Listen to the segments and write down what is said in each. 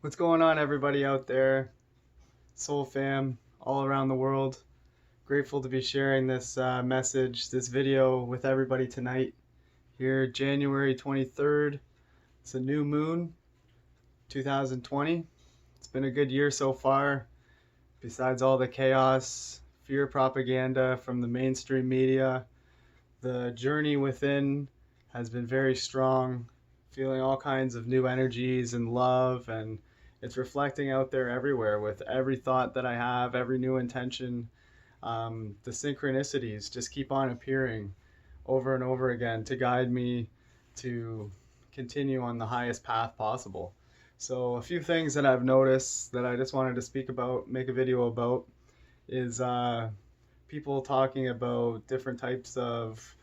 What's going on, everybody out there? Soul fam, all around the world. Grateful to be sharing this message, this video with everybody tonight. Here, January 23rd. It's a new moon, 2020. It's been a good year so far, besides all the chaos, fear propaganda from the mainstream media. The journey within has been very strong, feeling all kinds of new energies and love, and it's reflecting out there everywhere with every thought that I have, every new intention. The synchronicities just keep on appearing over and over again to guide me to continue on the highest path possible. So, a few things that I've noticed that I just wanted to speak about, make a video about, is people talking about different types of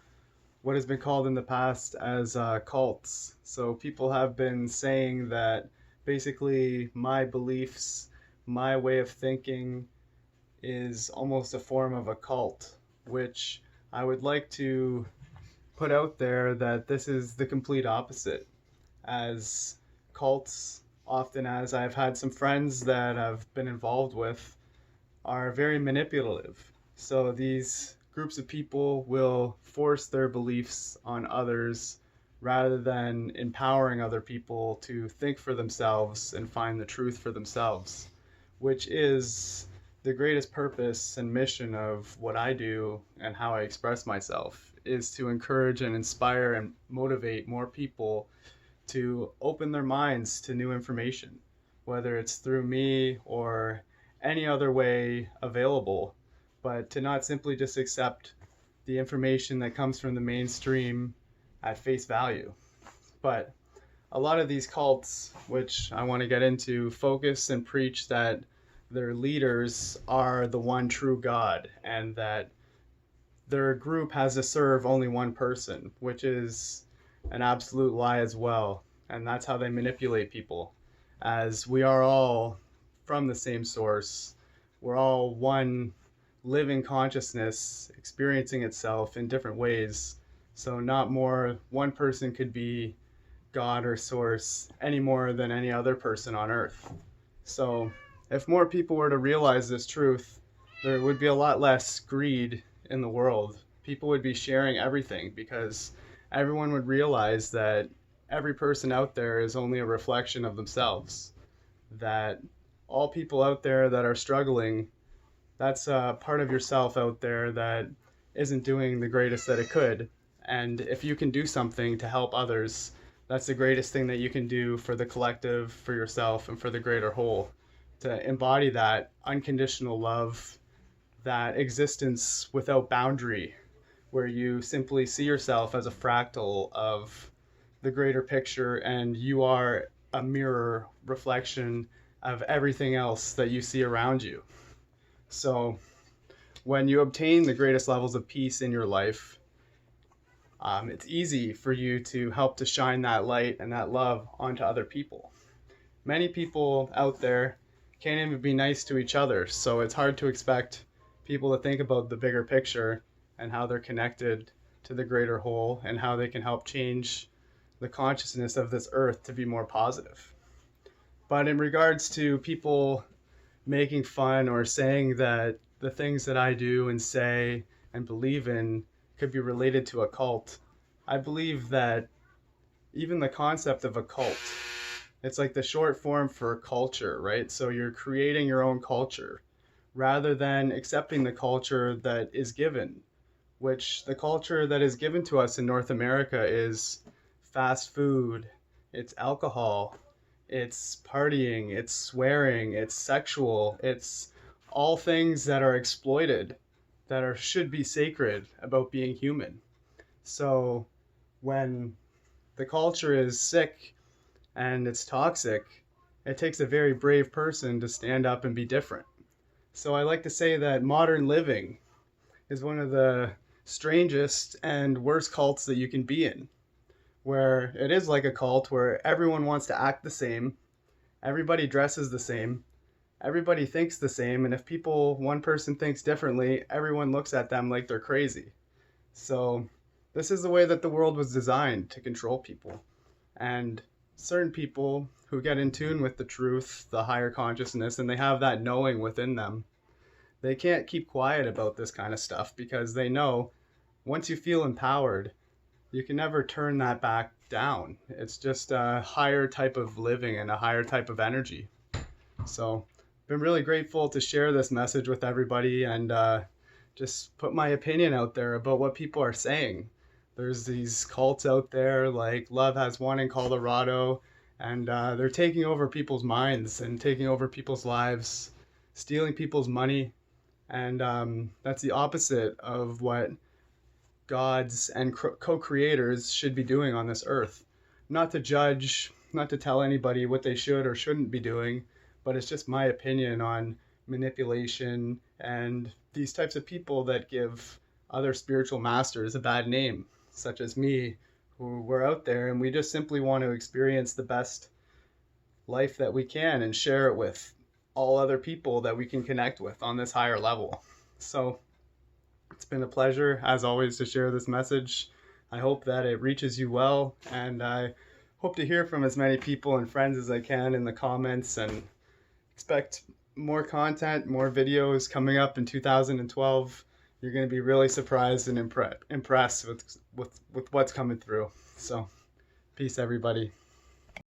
what has been called in the past as cults. So people have been saying that basically my beliefs, my way of thinking is almost a form of a cult, which I would like to put out there that this is the complete opposite. As cults, often as I've had some friends that I've been involved with, are very manipulative. So these groups of people will force their beliefs on others rather than empowering other people to think for themselves and find the truth for themselves, which is the greatest purpose and mission of what I do and how I express myself is to encourage and inspire and motivate more people to open their minds to new information, whether it's through me or any other way available, but to not simply just accept the information that comes from the mainstream at face value. But a lot of these cults, which I want to get into, focus and preach that their leaders are the one true God and that their group has to serve only one person, which is an absolute lie as well. And that's how they manipulate people, as we are all from the same source. We're all one living consciousness experiencing itself in different ways. So, not more one person could be God or source any more than any other person on earth. So, if more people were to realize this truth, there would be a lot less greed in the world. People would be sharing everything because everyone would realize that every person out there is only a reflection of themselves. That all people out there that are struggling, that's a part of yourself out there that isn't doing the greatest that it could. And if you can do something to help others, that's the greatest thing that you can do for the collective, for yourself, and for the greater whole. To embody that unconditional love, that existence without boundary, where you simply see yourself as a fractal of the greater picture and you are a mirror reflection of everything else that you see around you. So when you obtain the greatest levels of peace in your life, it's easy for you to help to shine that light and that love onto other people. Many people out there can't even be nice to each other, so it's hard to expect people to think about the bigger picture and how they're connected to the greater whole and how they can help change the consciousness of this earth to be more positive. But in regards to people making fun or saying that the things that I do and say and believe in could be related to a cult, I believe that even the concept of a cult, it's like the short form for culture, right? So you're creating your own culture rather than accepting the culture that is given, which the culture that is given to us in North America is fast food, it's alcohol, it's partying, it's swearing, it's sexual, it's all things that are exploited, that are should be sacred about being human. So when the culture is sick and it's toxic, it takes a very brave person to stand up and be different. So I like to say that modern living is one of the strangest and worst cults that you can be in, where it is like a cult where everyone wants to act the same, everybody dresses the same, everybody thinks the same, and if one person thinks differently, everyone looks at them like they're crazy. So this is the way that the world was designed to control people. And certain people who get in tune with the truth, the higher consciousness, and they have that knowing within them, they can't keep quiet about this kind of stuff because they know once you feel empowered, you can never turn that back down. It's just a higher type of living and a higher type of energy. So I've been really grateful to share this message with everybody and just put my opinion out there about what people are saying. There's these cults out there like Love Has Won in Colorado, and they're taking over people's minds and taking over people's lives, stealing people's money. And that's the opposite of what gods and co-creators should be doing on this earth. Not to judge, not to tell anybody what they should or shouldn't be doing, but it's just my opinion on manipulation and these types of people that give other spiritual masters a bad name, such as me, who we're out there and we just simply want to experience the best life that we can and share it with all other people that we can connect with on this higher level. So it's been a pleasure, as always, to share this message. I hope that it reaches you well, and I hope to hear from as many people and friends as I can in the comments, and expect more content, more videos coming up in 2012. You're going to be really surprised and impressed with what's coming through. So, peace, everybody.